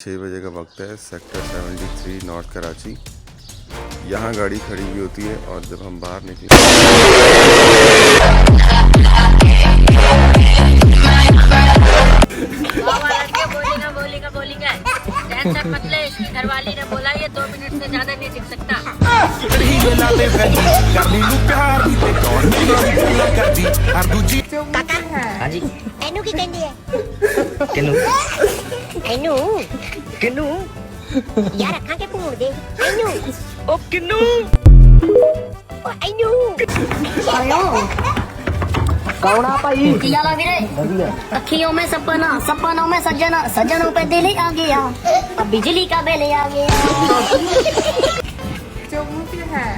6 बजे का वक्त है। Sector 73 north Karachi. यहाँ गाड़ी खड़ी हुई होती है और जब हम बाहर निकले बोलेगा टेंशन मत ले, इसकी घरवाली ने बोला ये 2 मिनट से ज्यादा नहीं टिक सकता। हाँ जी एनू की कहनी है किनू एनू किनू यार अखा के पूड़ दे एनू ओ किनू ओ एनू आयो कौन आ पाई किया ला वीरे अखियों में सपना, सपनों में सजना, सजनों पे दिल आ गया, अब बिजली का बिल आ गया। जो मुंह पे है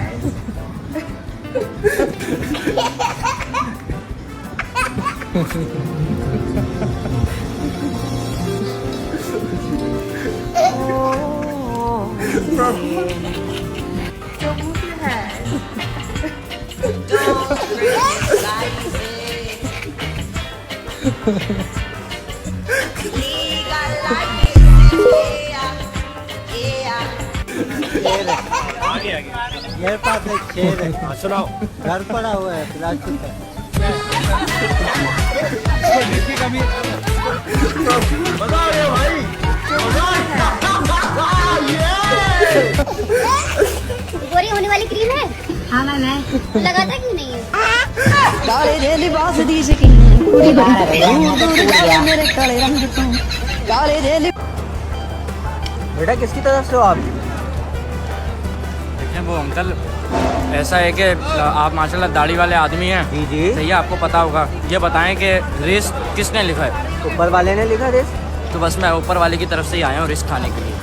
जो मुंह पे है मेरे पास एक शेर है, सुनाओ। घर पड़ा हुआ है, प्लास्टिक है। गोरी होने वाली क्रीम है। हाँ मैं लगाता क्यों नहीं है? काले दे लिबास दी सकी कुड़ी बाहर मेरे काले रंग तू काले दे बेटा किसकी तरफ से हो आप? देखें वो अंकल, ऐसा है कि आप माशाल्लाह दाढ़ी वाले आदमी हैं। जी जी। सही है, आपको पता होगा। ये बताएं कि रिस्क किसने लिखा है? ऊपर वाले ने लिखा दे। तो बस मैं ऊपर वाले की तरफ से ही आया हूँ रिस्क खाने के लिए।